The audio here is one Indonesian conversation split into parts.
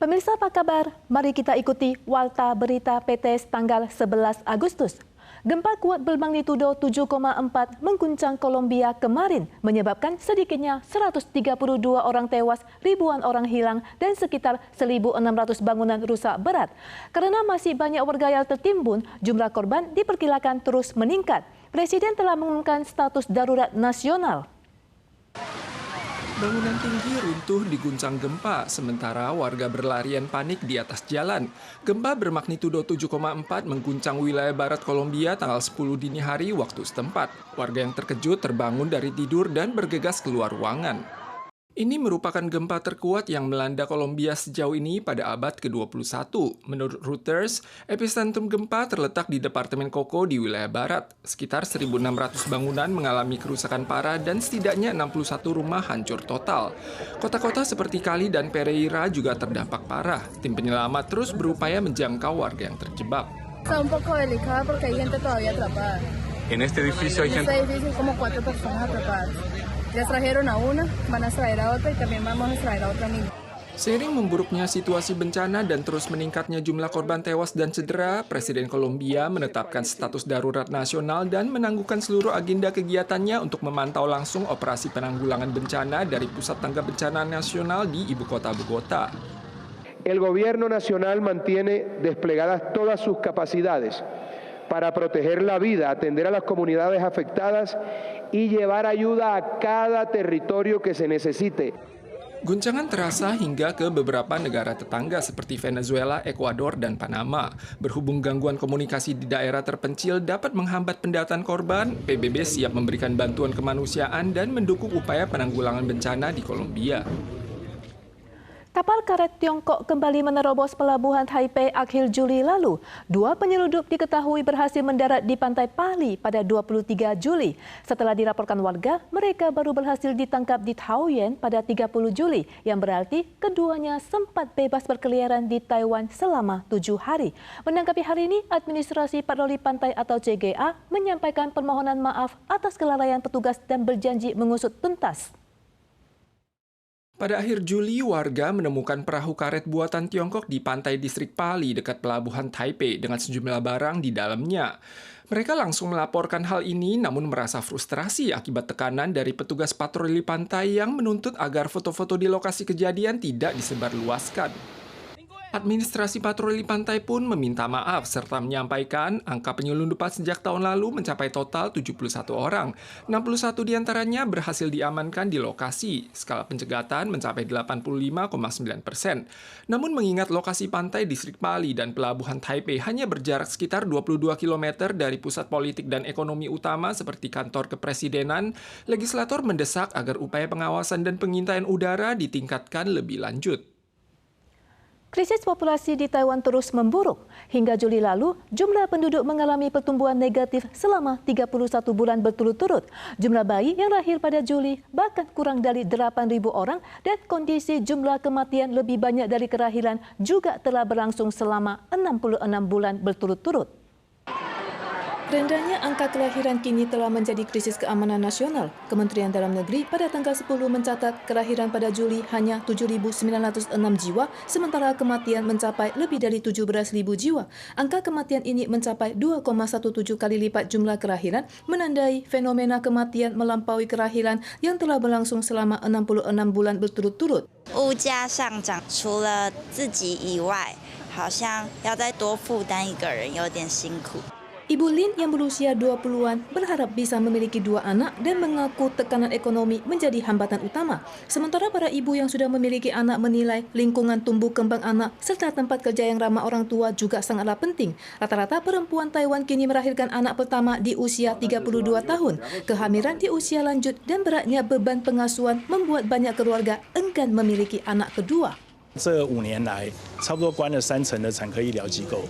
Pemirsa apa kabar? Mari kita ikuti Warta Berita PTS tanggal 11 Agustus. Gempa kuat bermagnitudo 7,4 mengguncang Kolombia kemarin, menyebabkan sedikitnya 132 orang tewas, ribuan orang hilang, dan sekitar 1.600 bangunan rusak berat. Karena masih banyak warga yang tertimbun, jumlah korban diperkirakan terus meningkat. Presiden telah mengumumkan status darurat nasional. Bangunan tinggi runtuh diguncang gempa, sementara warga berlarian panik di atas jalan. Gempa bermagnitudo 7,4 mengguncang wilayah barat Kolombia tanggal 10 dini hari waktu setempat. Warga yang terkejut terbangun dari tidur dan bergegas keluar ruangan. Ini merupakan gempa terkuat yang melanda Kolombia sejauh ini pada abad ke-21. Menurut Reuters, epicentrum gempa terletak di Departemen Coco di wilayah barat. Sekitar 1.600 bangunan mengalami kerusakan parah dan setidaknya 61 rumah hancur total. Kota-kota seperti Cali dan Pereira juga terdampak parah. Tim penyelamat terus berupaya menjangkau warga yang terjebak. En este edificio hay gente. Como 4 personas atrapadas. Les trajeron a una, van a traer a otra y también vamos a traer a otra niña. Seiring memburuknya situasi bencana dan terus meningkatnya jumlah korban tewas dan cedera, Presiden Kolombia menetapkan status darurat nasional dan menangguhkan seluruh agenda kegiatannya untuk memantau langsung operasi penanggulangan bencana dari Pusat Tanggap Bencana Nasional di Ibu Kota Bogota. El Gobierno Nacional mantiene desplegadas todas sus capacidades para proteger la vida, atender a las comunidades afectadas y llevar ayuda a cada territorio que se necesite. Guncangan terasa hingga ke beberapa negara tetangga seperti Venezuela, Ekuador, dan Panama. Berhubung gangguan komunikasi di daerah terpencil dapat menghambat pendataan korban, PBB siap memberikan bantuan kemanusiaan dan mendukung upaya penanggulangan bencana di Kolombia. Kapal karet Tiongkok kembali menerobos pelabuhan Taipei akhir Juli lalu. 2 penyeludup diketahui berhasil mendarat di pantai Pali pada 23 Juli. Setelah dilaporkan warga, mereka baru berhasil ditangkap di Taoyuan pada 30 Juli, yang berarti keduanya sempat bebas berkeliaran di Taiwan selama 7 hari. Menanggapi hal ini, Administrasi Patroli Pantai atau CGA menyampaikan permohonan maaf atas kelalaian petugas dan berjanji mengusut tuntas. Pada akhir Juli, warga menemukan perahu karet buatan Tiongkok di pantai distrik Pali dekat pelabuhan Taipei dengan sejumlah barang di dalamnya. Mereka langsung melaporkan hal ini namun merasa frustrasi akibat tekanan dari petugas patroli pantai yang menuntut agar foto-foto di lokasi kejadian tidak disebarluaskan. Administrasi patroli pantai pun meminta maaf serta menyampaikan angka penyelundupan sejak tahun lalu mencapai total 71 orang. 61 diantaranya berhasil diamankan di lokasi. Skala pencegatan mencapai 85,9%. Namun mengingat lokasi pantai distrik Pali dan pelabuhan Taipei hanya berjarak sekitar 22 km dari pusat politik dan ekonomi utama seperti kantor kepresidenan, legislator mendesak agar upaya pengawasan dan pengintaian udara ditingkatkan lebih lanjut. Krisis populasi di Taiwan terus memburuk. Hingga Juli lalu, jumlah penduduk mengalami pertumbuhan negatif selama 31 bulan berturut-turut. Jumlah bayi yang lahir pada Juli bahkan kurang dari 8.000 orang dan kondisi jumlah kematian lebih banyak dari kelahiran juga telah berlangsung selama 66 bulan berturut-turut. Rendahnya angka kelahiran kini telah menjadi krisis keamanan nasional. Kementerian Dalam Negeri pada tanggal 10 mencatat kelahiran pada Juli hanya 7.906 jiwa, sementara kematian mencapai lebih dari 17.000 jiwa. Angka kematian ini mencapai 2,17 kali lipat jumlah kelahiran, menandai fenomena kematian melampaui kelahiran yang telah berlangsung selama 66 bulan berturut-turut. 物价上涨，除了自己以外，好像要再多负担一个人，有点辛苦。 Ibu Lin yang berusia 20-an berharap bisa memiliki 2 anak dan mengaku tekanan ekonomi menjadi hambatan utama. Sementara para ibu yang sudah memiliki anak menilai lingkungan tumbuh kembang anak serta tempat kerja yang ramah orang tua juga sangatlah penting. Rata-rata perempuan Taiwan kini melahirkan anak pertama di usia 32 tahun. Kehamilan di usia lanjut dan beratnya beban pengasuhan membuat banyak keluarga enggan memiliki anak kedua. 这5年来，差不多关了30%的产科医疗机构。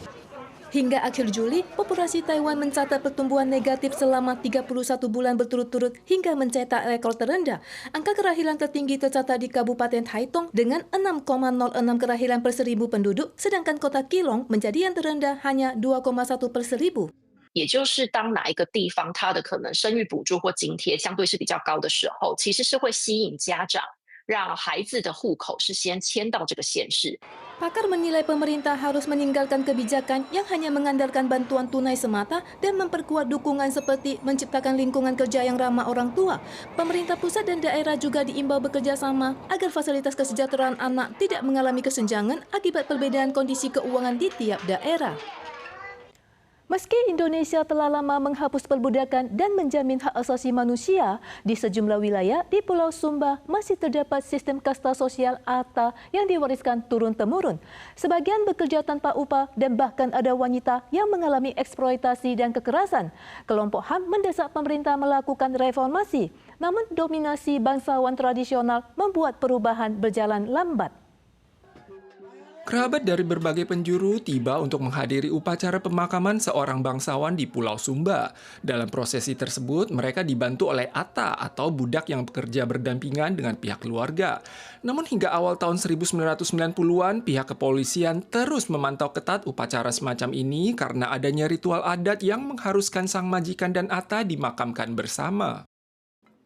Hingga akhir Juli, populasi Taiwan mencatat pertumbuhan negatif selama 31 bulan berturut-turut hingga mencetak rekor terendah. Angka kelahiran tertinggi tercatat di Kabupaten Taitung dengan 6,06 kelahiran per 1.000 penduduk, sedangkan kota Keelung menjadi yang terendah hanya 2,1 per 1.000. 也就是当哪一个地方它的可能生育补助或津贴相对是比较高的时候，其实是会吸引家长让孩子的户口是先迁到这个县市。Pakar menilai pemerintah harus meninggalkan kebijakan yang hanya mengandalkan bantuan tunai semata dan memperkuat dukungan seperti menciptakan lingkungan kerja yang ramah orang tua. Pemerintah pusat dan daerah juga diimbau bekerja sama agar fasilitas kesejahteraan anak tidak mengalami kesenjangan akibat perbedaan kondisi keuangan di tiap daerah. Meski Indonesia telah lama menghapus perbudakan dan menjamin hak asasi manusia, di sejumlah wilayah di Pulau Sumba masih terdapat sistem kasta sosial ATA yang diwariskan turun-temurun. Sebagian bekerja tanpa upah dan bahkan ada wanita yang mengalami eksploitasi dan kekerasan. Kelompok HAM mendesak pemerintah melakukan reformasi, namun dominasi bangsawan tradisional membuat perubahan berjalan lambat. Kerabat dari berbagai penjuru tiba untuk menghadiri upacara pemakaman seorang bangsawan di Pulau Sumba. Dalam prosesi tersebut, mereka dibantu oleh ATA atau budak yang bekerja berdampingan dengan pihak keluarga. Namun hingga awal tahun 1990-an, pihak kepolisian terus memantau ketat upacara semacam ini karena adanya ritual adat yang mengharuskan sang majikan dan ATA dimakamkan bersama.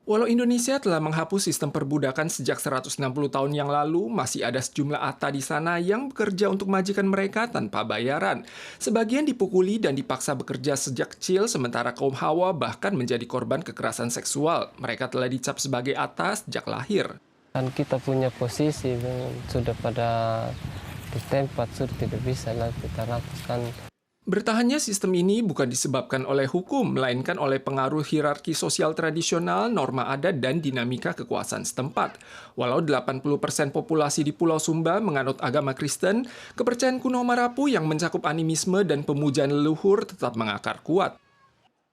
Walau Indonesia telah menghapus sistem perbudakan sejak 160 tahun yang lalu, masih ada sejumlah ATA di sana yang bekerja untuk majikan mereka tanpa bayaran. Sebagian dipukuli dan dipaksa bekerja sejak kecil, sementara kaum Hawa bahkan menjadi korban kekerasan seksual. Mereka telah dicap sebagai ATA sejak lahir. Kan kita punya posisi, sudah pada di tempat, sudah tidak bisa lagi kita lakukan. Bertahannya sistem ini bukan disebabkan oleh hukum, melainkan oleh pengaruh hierarki sosial tradisional, norma adat, dan dinamika kekuasaan setempat. Walau 80% populasi di Pulau Sumba menganut agama Kristen, kepercayaan kuno Marapu yang mencakup animisme dan pemujaan leluhur tetap mengakar kuat.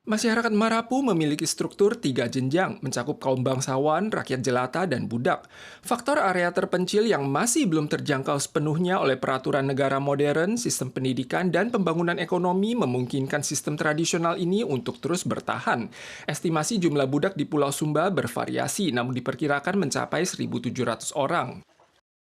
Masyarakat Marapu memiliki struktur 3 jenjang, mencakup kaum bangsawan, rakyat jelata, dan budak. Faktor area terpencil yang masih belum terjangkau sepenuhnya oleh peraturan negara modern, sistem pendidikan, dan pembangunan ekonomi memungkinkan sistem tradisional ini untuk terus bertahan. Estimasi jumlah budak di Pulau Sumba bervariasi, namun diperkirakan mencapai 1.700 orang.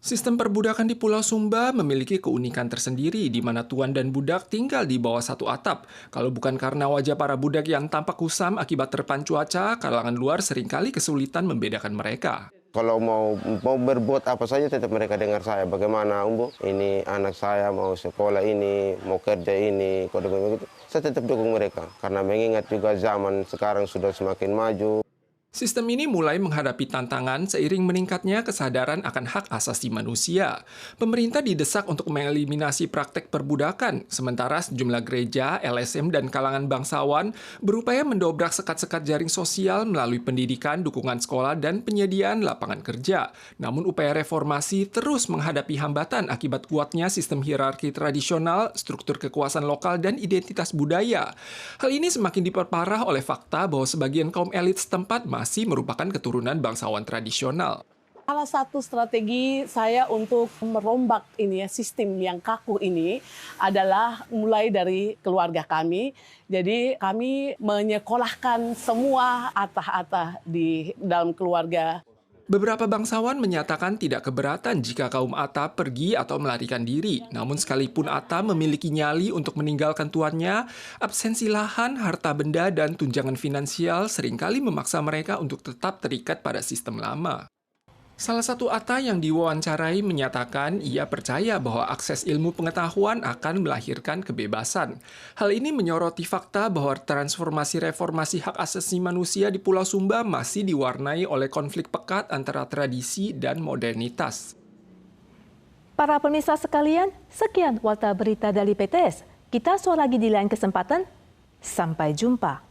Sistem perbudakan di Pulau Sumba memiliki keunikan tersendiri di mana tuan dan budak tinggal di bawah satu atap. Kalau bukan karena wajah para budak yang tampak kusam akibat terpaan cuaca, kalangan luar seringkali kesulitan membedakan mereka. Kalau mau berbuat apa saja tetap mereka dengar saya. Bagaimana Umbu? Ini anak saya mau sekolah ini, mau kerja ini, kode begitu. Saya tetap dukung mereka karena mengingat juga zaman sekarang sudah semakin maju. Sistem ini mulai menghadapi tantangan seiring meningkatnya kesadaran akan hak asasi manusia. Pemerintah didesak untuk mengeliminasi praktek perbudakan, sementara sejumlah gereja, LSM, dan kalangan bangsawan berupaya mendobrak sekat-sekat jaring sosial melalui pendidikan, dukungan sekolah, dan penyediaan lapangan kerja. Namun upaya reformasi terus menghadapi hambatan akibat kuatnya sistem hierarki tradisional, struktur kekuasaan lokal, dan identitas budaya. Hal ini semakin diperparah oleh fakta bahwa sebagian kaum elit setempat masih merupakan keturunan bangsawan tradisional. Salah satu strategi saya untuk merombak ini sistem yang kaku ini adalah mulai dari keluarga kami. Jadi kami menyekolahkan semua atah-atah di dalam keluarga. Beberapa bangsawan menyatakan tidak keberatan jika kaum ATA pergi atau melarikan diri. Namun sekalipun ATA memiliki nyali untuk meninggalkan tuannya, absensi lahan, harta benda, dan tunjangan finansial seringkali memaksa mereka untuk tetap terikat pada sistem lama. Salah satu ATA yang diwawancarai menyatakan ia percaya bahwa akses ilmu pengetahuan akan melahirkan kebebasan. Hal ini menyoroti fakta bahwa transformasi reformasi hak asasi manusia di Pulau Sumba masih diwarnai oleh konflik pekat antara tradisi dan modernitas. Para pemirsa sekalian, sekian Warta Berita dari PTS. Kita soal lagi di lain kesempatan. Sampai jumpa.